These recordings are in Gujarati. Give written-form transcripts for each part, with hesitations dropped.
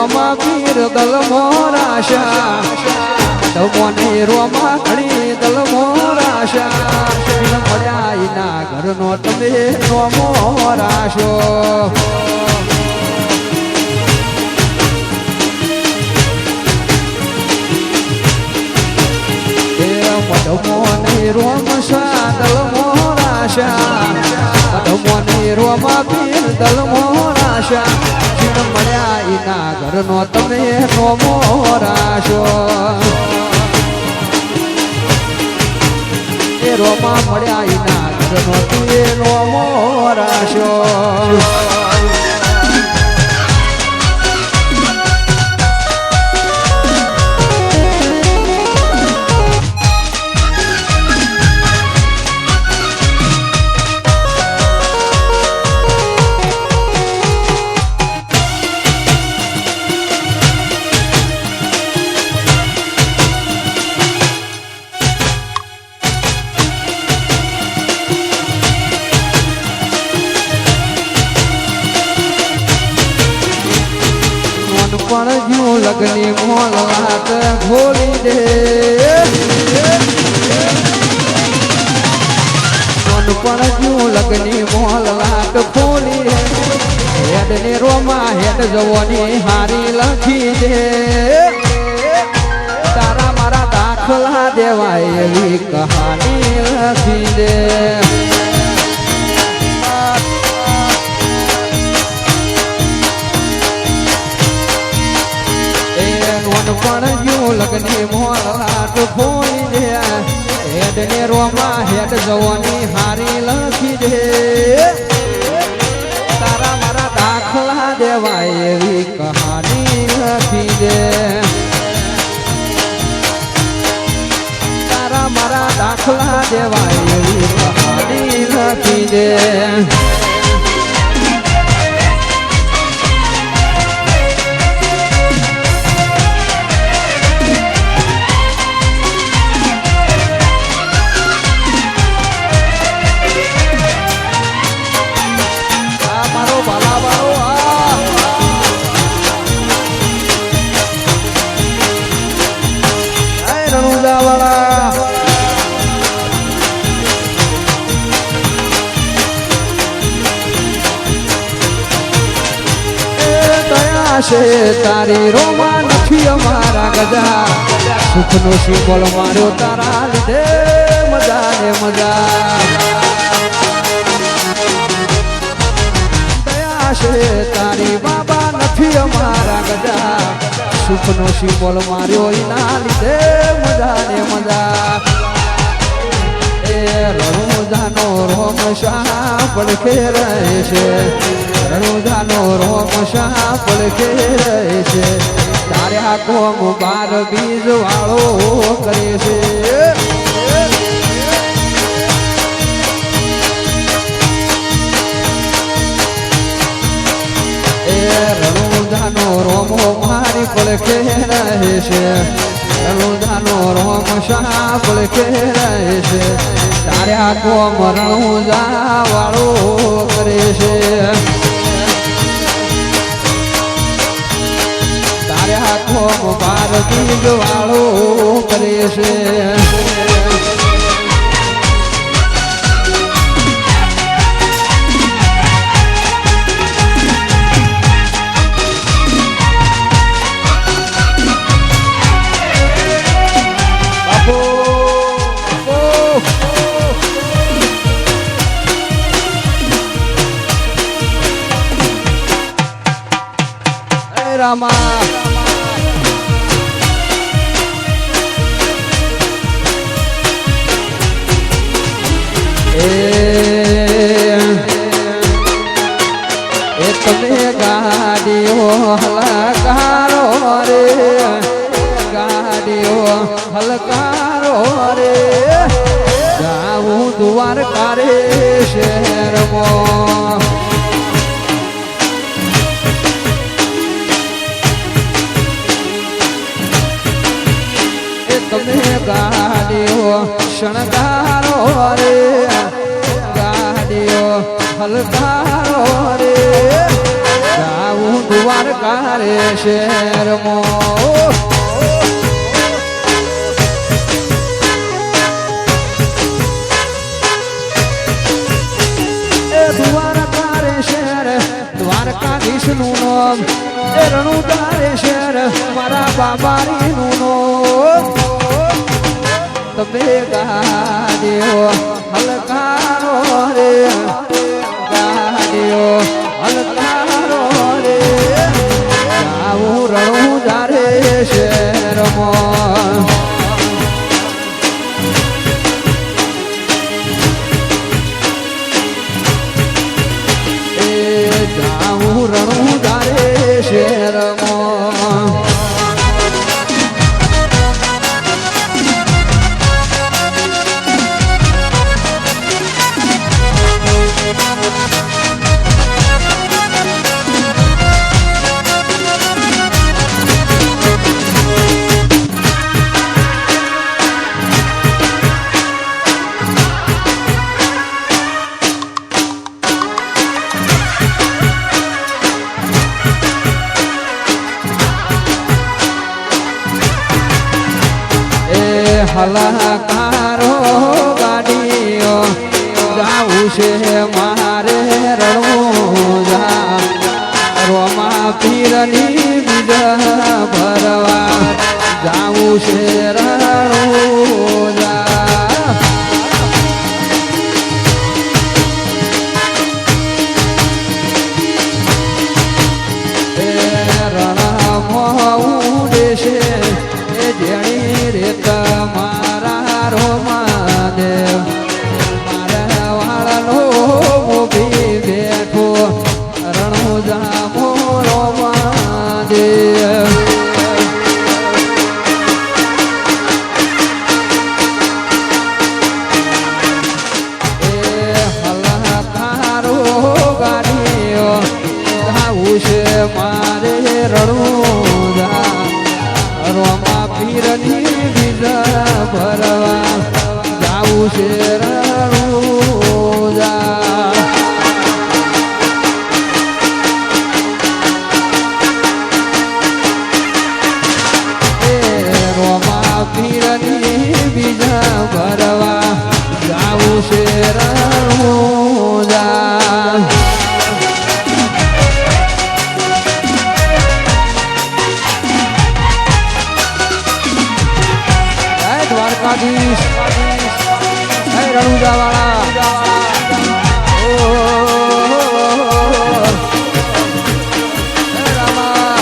રોમા પીર દલ મોરાશા તમોને રોમા ઘડી દલ મોરાશા મળ્યા એના ઘરનો તમે રોમો રાશો મધમોને રોમ દલ મોરાશા મધમોને રોમા પીર દલ મોરાશા મળ્યા એના ઘરનો તમે રોમો રાશો એ રોમા મળ્યા એના ઘરનો તું રોમો રાશો પણ જો લગની મોલ વાત ખોલી દે પણ જો લગની મોલ વાત ખોલી દે હેડ ને રોમા હેડ જવાની હારી લખી દે તારા મારા દાખલા દેવાય એવી કહાની લખી દે પણ જો લગની મોલ લાટ ખોઈ દે હેડ ને રોમા હેડ જવાની હારી લખી દે તારા મારા દાખલા દેવાય એવી કહાની લખી દે તારા મારા દાખલા દેવાય એવી કહાની લખી દે તારી રોમા નથી અમારા ગજા સુખનો સિંબોલ માર્યો તારા લીધે મજા ને મજા દયા છે તારી બાબા નથી અમારા ગજા સુખનો સિંબોલ માર્યો એના લીધે મજા ને મજા એ રણુજાનો રોમ શાહ પડખે રહે છે રણુજાનો રોમ શાહ પડખે રહે છે તારે આ કોમ બાર બીજ વાળો કરે છે એ રણુજાનો રોમો મારી પડખે રહે છે રણુજાનો રોમ શાહ પડખે રહે છે તારે આ કોમ રણુજા વાળો કરે છે તારે આ કોમ બાર બીજ વાળો કરે છે રામા એ તમે ગાડીઓ હલકારો રે ગાડીઓ હલકારો રે જાવું દ્વારકા રે શહેરમાં તમે ગાડીઓ શણગારો રે ગાડીઓ હલકારો રે જાવું દ્વારકા રે શહેરમાં દ્વારકા રે શહેર દ્વારકાધીશ નું નામ એ રણુજા રે શહેર મારા બાબારીનું નામ તમે ગાડ્યો હલકારો રે ગાડ્યો હલકારો રે જાવું રણુજા રે શહેરમાં જાવું રણુજા રે શહેરમાં હલાકારો ગાડીઓ જાવું છે મારે રણુજા રોમા પીરની બીજ ભરવા જાવું છે રણુજા રણમાં ઉડે છે એ જેણી રે તમારા રોમા દેવ મારા વાળાનો મોભી બેઠો રણુજા મોરોમા દેવ એ હલાકારો ગાડીઓ જાવું છે મારે રણુજા રોમા પીરની બીજ ભરવા જાવું છે રણુજા એ રોમા પીરની બીજ ભરવા જાવું છે રણુજા દ્વારકાધીશ હે રણુજા વાળા ઓ હે રામા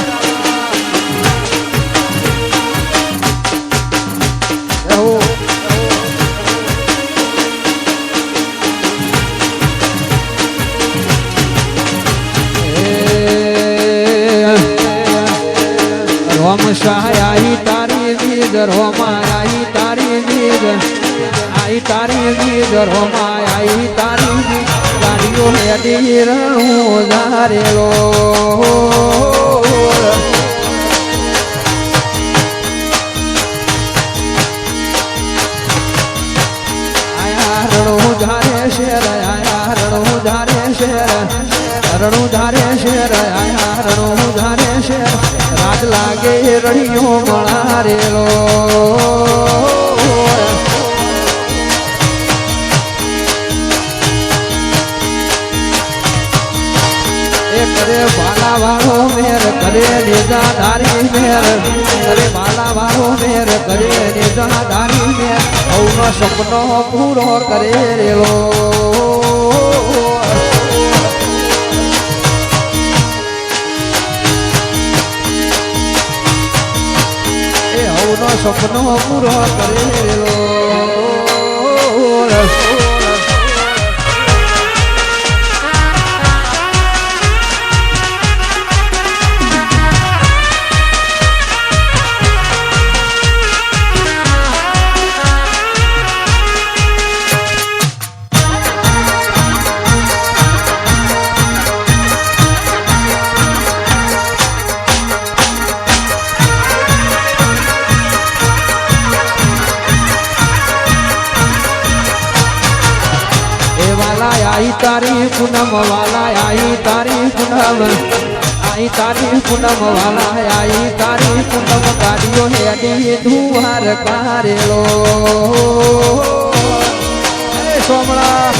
રોમ સહાય તારી બીજ રોમા આઈ તારી બીજ આઈ તારી બીજ રોમા આઈ તારી બીજ ગાડીઓ હેડી રણુજા રેલો આયા રણુજા રે શેર આયા રણુજા રે શેર રણુજા રે શેર આયા રણુજા રે શેર રાત લાગે રણિયો મળા રેલો એ કરે બાલા વાળો મેર કરે નેજા ધારી મેર કરે બાલા વાળો મેર કરે નેજા ધારી મેર હવનો સપનો પૂરો કરે રેલો સપનો પૂરો કરેલો आई तारी पूनम वाला आई तारी पूनम આઈ તારી પૂનમ વાલા આઈ તારી પૂનમ ગાડીઓ હેડી ધુવાર કારેલો સોમળા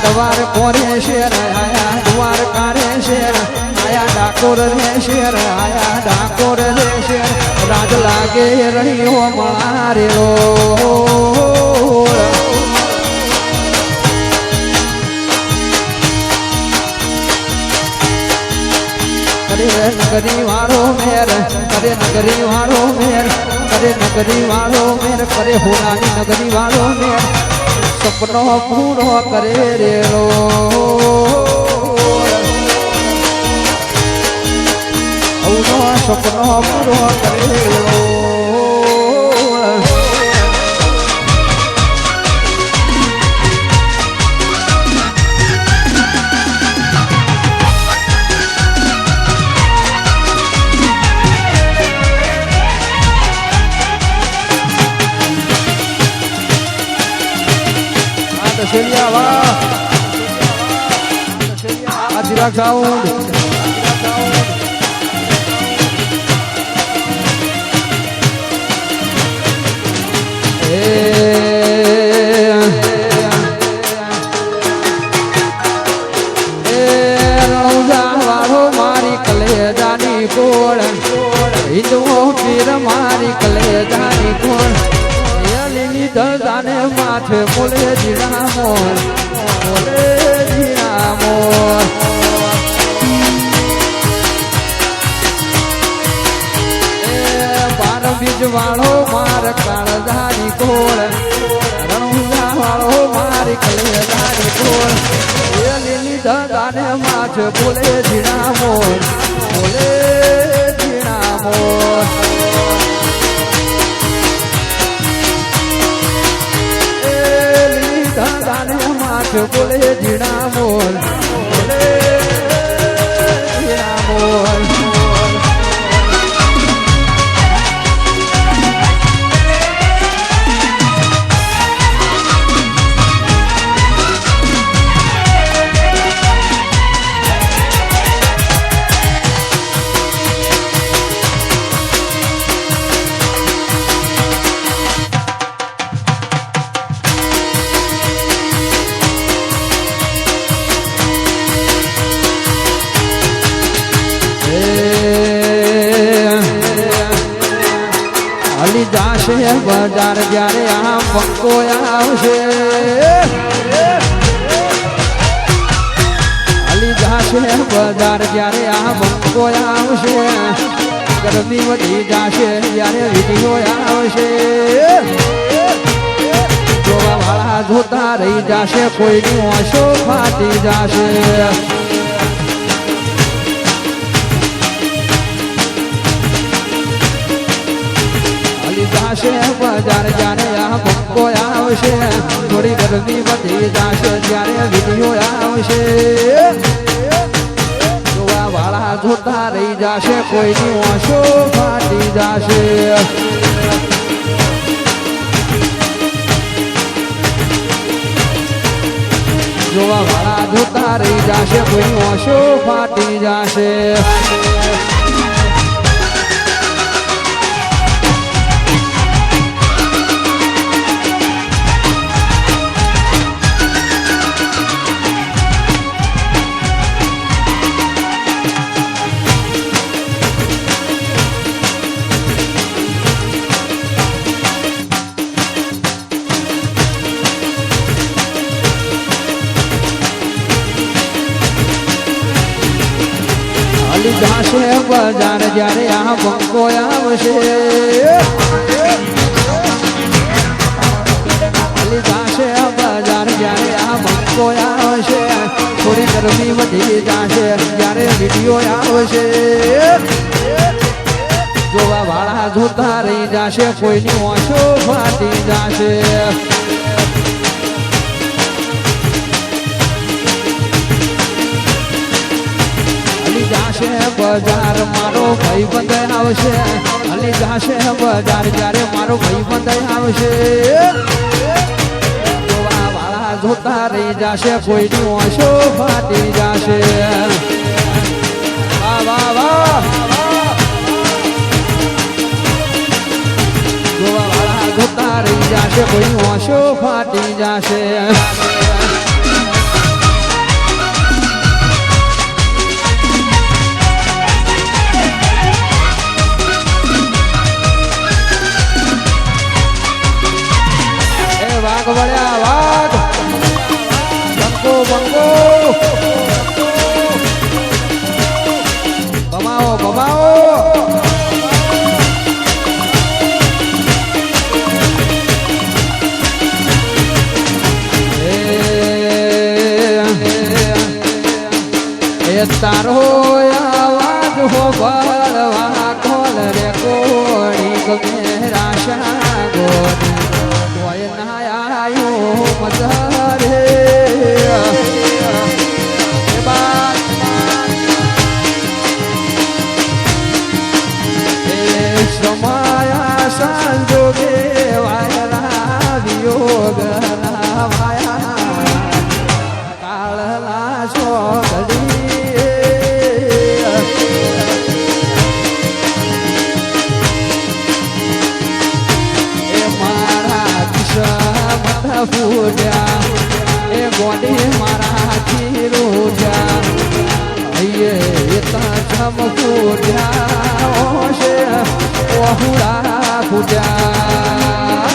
દ્વાર કોરે શેર આયા દ્વાર કારે શેર આયા ડાકોર રે શેર આયા ડાકોર રે શેર રાજ લાગે રહ્યો મારેલો નગરી વાળો મેર કરે નગરી વાળો મેર કરે નગરી વાળો મેર કરે હોરાની નગરી વાળો મેર સપનો પૂરો કરે રેલો સપનો પૂરો કરે રેલો Adirak sound. મારી કલેજાની કોળ હિન્દુઓ પીર મારી કલેજાની કોળ દાને માથે બોલે જીણા મોર બોલે જીણા મોર બાર બીજ વાળો માર કાળધારી કોળ રણુજા વાળો મારી કલેજાની કોળ એ લીલી દાને માથે બોલે જીણા મોર બોલે જીણા મોર બોલે જીણા મોર બોલે જીણા મોર જાશે બજાર જ્યારે આમ પંકો આવશે અલી જાશે બજાર જ્યારે આમ પંકો આવશે ગરમી વધી જાશે જ્યારે વિડીયો આવશે જોવા વાળા જોતા રહી જાશે કોઈની ઓછો ફાટી જાશે જાશે બજાર જ્યારે આ પંકો આવશે થોડી ગરમી વધી જાશે જ્યારે વિડીયો આવશે જોવા વાળા જોતા રહી જાશે કોઈની ઓછો ફાટી જાશે જોવા વાળા જોતા રહી જાશે કોઈની ઓછો ફાટી જાશે જાશે બજાર જ્યારે આ પંકો આવશે જાશે બજાર જ્યારે આ પંકો આવશે થોડી ગરમી વધી જાશે જ્યારે વિડીયો આવશે જોવા વાળા જોતા રહી જાશે કોઈની ઓછો ફાટી જાશે જાશે બજાર મારો ભાઈ બંધ આવશે અલી જાશે બજાર જ્યારે મારો ભાઈ બંધ આવશે જોવા વાળા જોતા રહી જશે કોઈની ઓછો ફાટી જશે વાહ વાહ વાહ જોવા વાળા જોતા રહી જશે કોઈ ઓછો ફાટી જશે વાઘ વળ્યા વાઘ બંકો બંકો બમાવો બમાવો તારો આવાજ હો બળવા કોલ રે કોણી ગમે રાશા ગોરી મજારે સમાયા સંજોગે વાયરા વિયોગ કાળલા છોકરી એ મારા દિશા ફૂટ્યા એ ગોડી મારા ચીરુટ્યા અયે તમ ફૂટ્યા ઓશે ઓહુડા ફૂટ્યા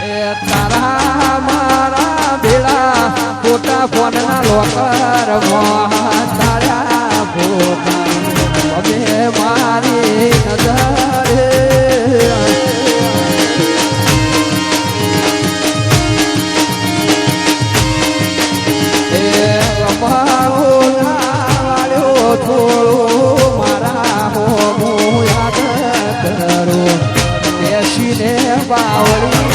એ તારા મારા બેડા ફોટા ફોનના લોકર મોહ તારા ફોટા હવે મારી નજરે મારા હો યાદ કરો બેસીને બાવળી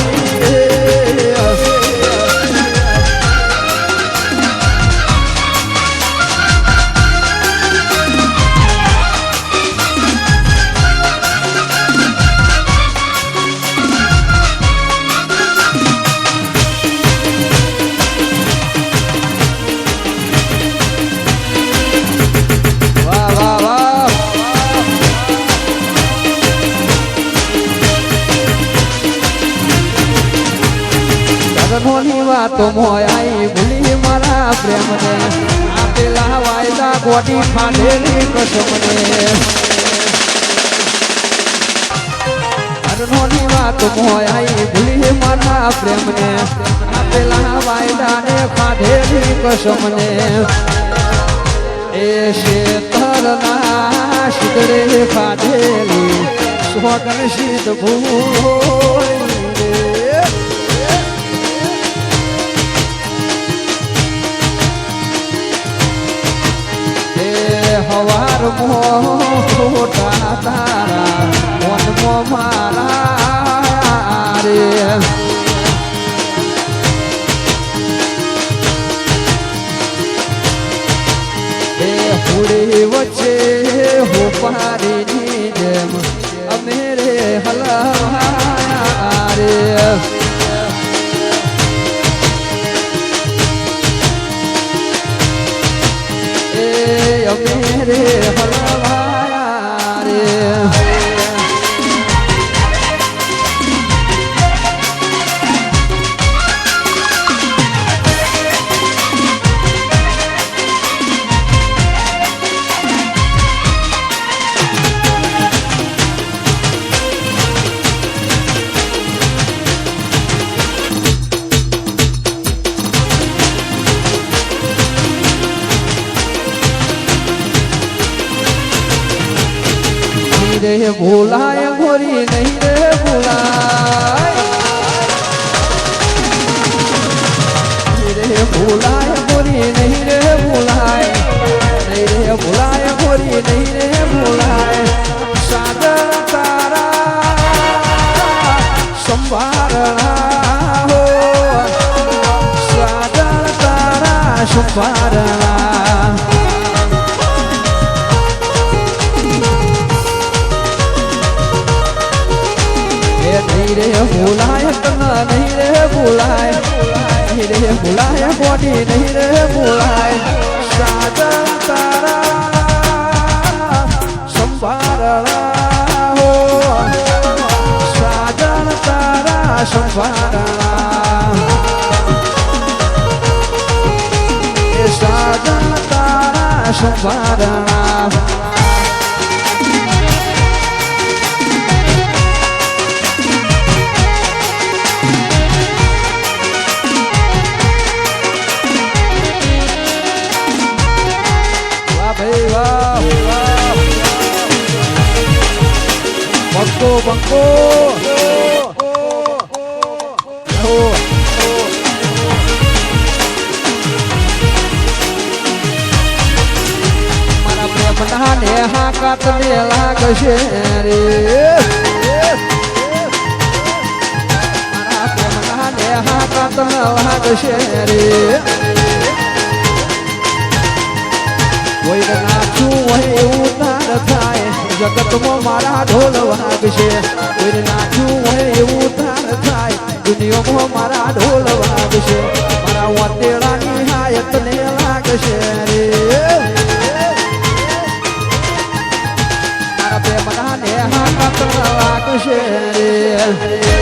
વાતો મોયાઈ ભૂલી મારા પ્રેમને આપેલા વાયદા ગોડી ફાંડેલી કસમને અરનોની વાતો મોયાઈ ભૂલી મારા પ્રેમને આપેલા વાયદાને ફાંડેલી કસમને એ શેતરના શીતળે ફાંડેલી સોગન શીત ભૂલ હવાર મોટા તારા મનમો મારા રે એ હુડી વચ્ચે હોપારીની જેમ અમે રે હલવા રે મેરે હલવાયા રે रे भूलाए गोरी नहीं रे भूलाए रे भूलाए गोरी नहीं रे भूलाए नहीं रे भूलाए गोरी नहीं रे भूलाए सागर तारा संभारना हो सागर तारा संभारना નહીં રે ભૂલાય તને નહીં રે ભૂલાય નહીં રે ભૂલાય બોડી નહીં રે ભૂલાય સાજન તારા સંભાળવા હો સાજન તારા સંભાળવા એ સાજન તારા સંભાળવા Bangko Mana preman ne hakat ne lagse re Mana preman ne hakat ne lagse re કોઈ નાચું હોય ઉતાર થાય જગતમાં મારા ઢોલ વાગશે કોઈ નાચું હોય એવું તાર થાય દુનિયામાં મારા ઢોલ વાગશે મારા વાતેડાની હાયત ને લાગશે રે મારા પ્રેમના ને હાકત લાગશે રે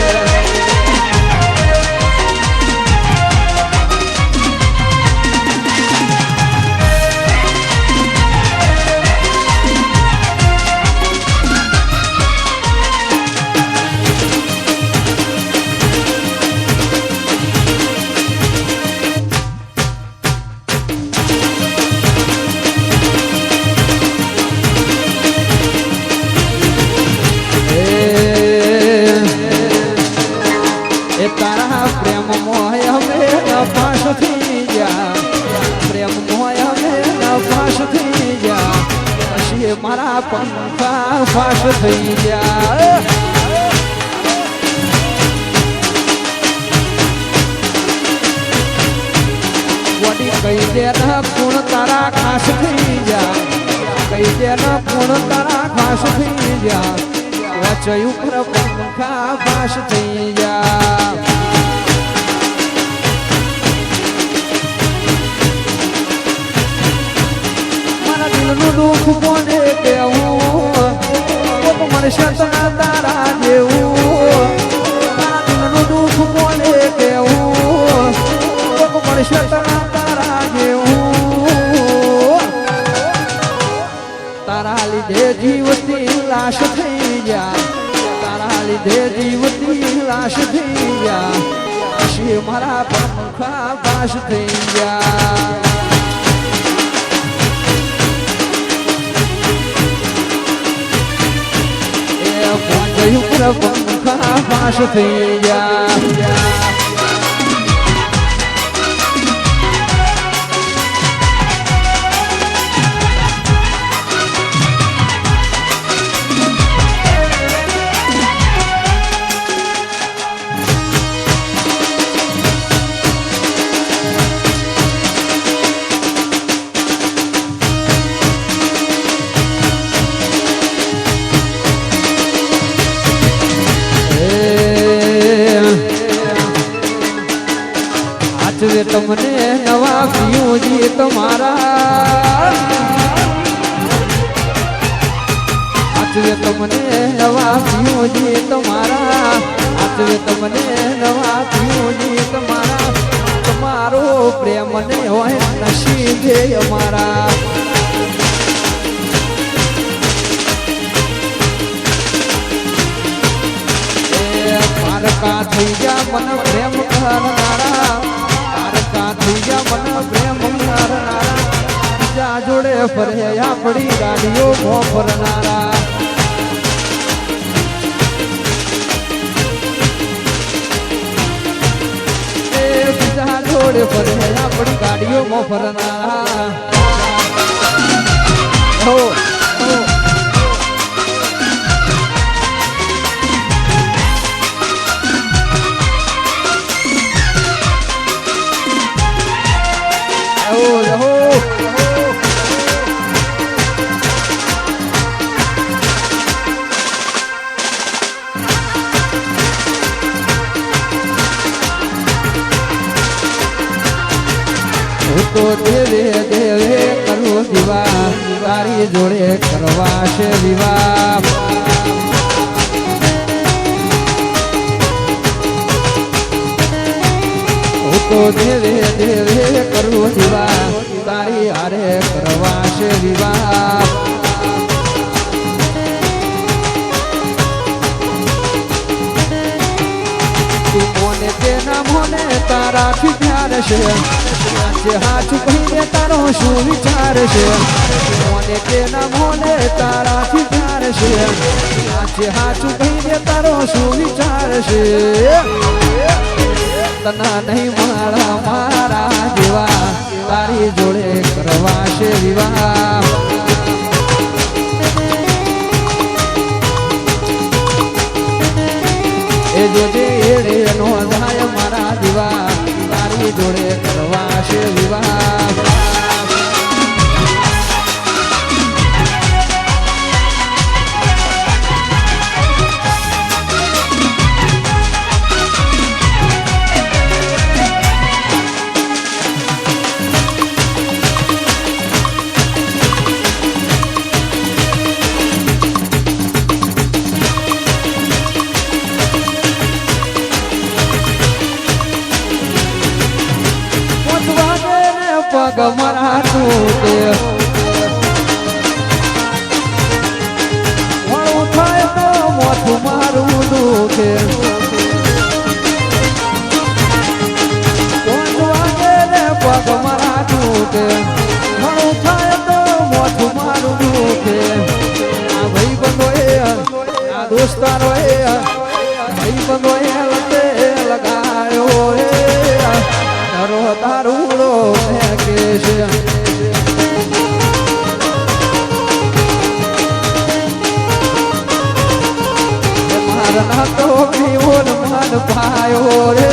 તારા પ્રેમ મોય અમે નફાશ થઈ જા પ્રેમ મોય અમે નફાશ થઈ જા પછી મારા પંખા ફાશ થઈ જા વડી કઈ દે ગુણ તારા ખાસ થઈ જા કઈ દે ગુણ તારા ખાસ થઈ જા વાચયું પર પંખા ફાશ થઈ જા નું દુઃખ કોને કેવું કોક મળશે તને તારા જેવું નું દુઃખ કોને કેવું કોક મળશે તને તારા જેવું તારા લીધે જીવતી લાશ થઈ જા તારા લીધે જીવતી લાશ થઈ જા પછી મારા પંખા પાસ થઈ જા પંખા પાસ થઈ જા તમને નવા પિયુજી તમારા આચવે તમને નવા પિયુજી તમારા આચવે તમને નવા પિયુજી તમારા તમારો પ્રેમ ને હોય નસીબે અમારા પારકા થઈ જા મન પ્રેમ કરનારા પ્રેમ બીજા જોડે ફરે આપણી ગાડીઓ ફરનારા બીજા જોડે ફરે આપણી ગાડીઓ ફરનારા તો દેવે દેવે કરું દીવા તારી જોડે કરવા છે વિવાહ તો દેવે દેવે કરું દીવા તારી હારે કરવા છે વિવાહ તું મોને તેના મોને તારાથી પ્યાર છે હાચું કહીને તારો શું વિચાર છે મોને તેના મોને તારાથી પ્યાર છે હાચું કહીને તારો શું વિચાર છે તના નહીં મારા મારા જેવા તારી જોડે કરવા છે વિવાહ એ જોજે એડે નોંધાય મારા દીવા તારી જોડે કરવા છે વિવાહ પગ મારા તૂટે વળું થાય તો મોઠું મારું દુખે વાગે ને પગ મારા તૂટે વળું થાય તો મોઠું મારું દુખે આ ભાઈ બંધો આ દોસ્તારો ભાઈ બંધો લતે લગાયો તારો તારુડો કે છે મારા તો પીવોન મન પાયો રે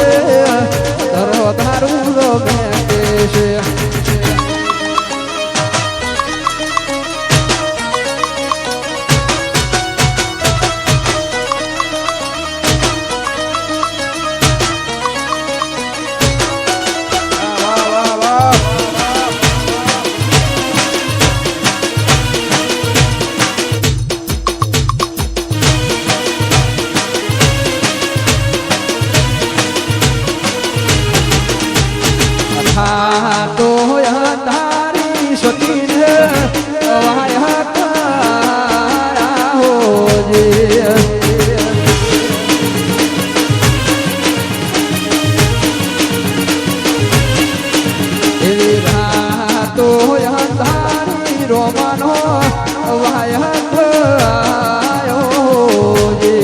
તારો તારુડો કે છે તો તારી સતીને વાયા તારા હોજે એવી રાતો તારી રોમાનો વાયા હોજે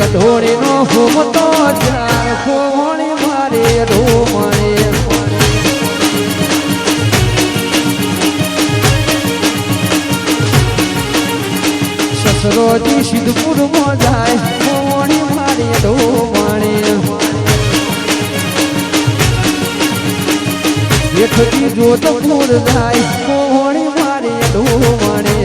ઢોળી નો ફૂમતો ચાર ફોણી મારે ઢોમણે સસરોજી સિદ્ધપુર માં જાય ફોણી મારે ઢોમણે એઠથી જોધપુર જાય ફોણી મારે ઢોમણે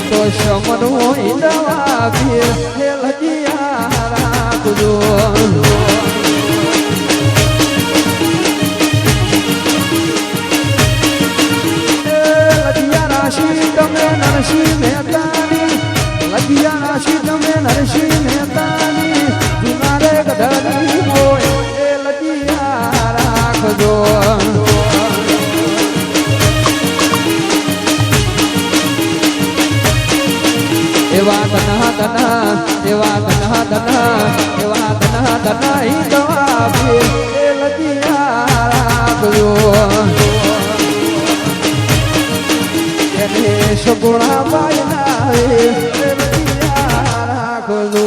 તો સમરો દવા પીર લજિયા રાખજો લજિયા રાશિ તમે નરસિંહ મહેતાની લજિયા રાશિ તમે નરસિંહ મહેતાની જુનારે ગઢની હોય એ લજિયા રાખજો એવા ધના ધના એવા ધના ધના એવા ધના ધના ઈ દવા પીર એ લજિયા રાખજો એને સગુણા બાયના એ લજિયા રાખજો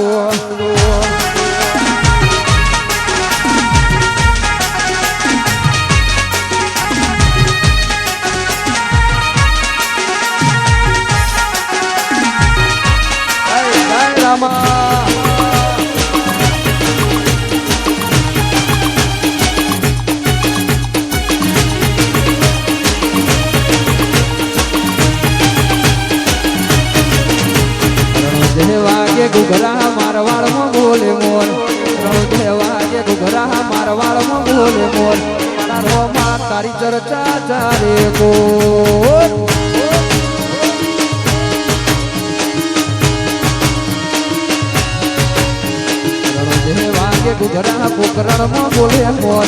વાગે ઘુઘરા મારવાડમાં બોલે મોર વાગે ઘુઘરા મારવાડમાં બોલે મોર મારા રોમાં તારી ચર્ચા ચારે કોર વાગે ઘુઘરા પોકરણમાં બોલે મોર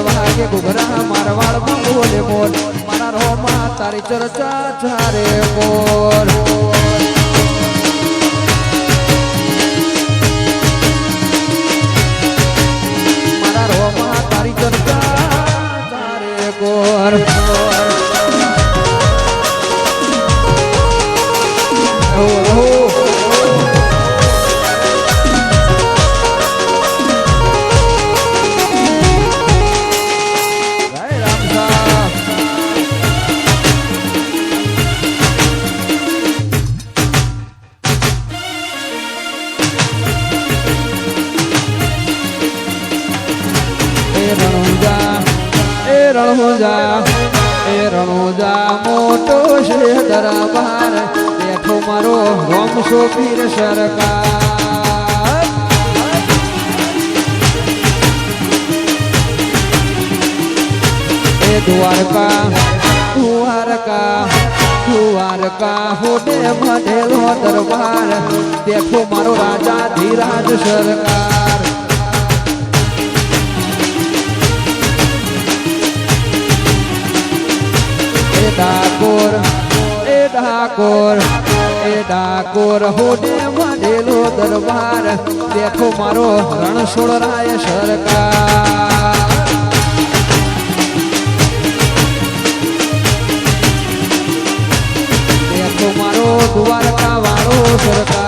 વાગે ઘુઘરા મારવાડમાં બોલે મોર મારા રોમાં તારી ચર્ચા ચારે કોર તારી ચર્ચા તારે કોર રણુજા મોટો છે દરબાર બેઠો મારો વંશો પીર સરકાર એ દ્વારકા દ્વારકા દ્વારકા હોડે બધેલો દરબાર બેઠો મારો રાજા ધીરાજ સરકાર ડાકોર એ ડાકોર હોડે મળેલો દરબાર દેખો મારો રણછોડરાય સરકાર દેખો મારો દ્વારકા વાળો સરકાર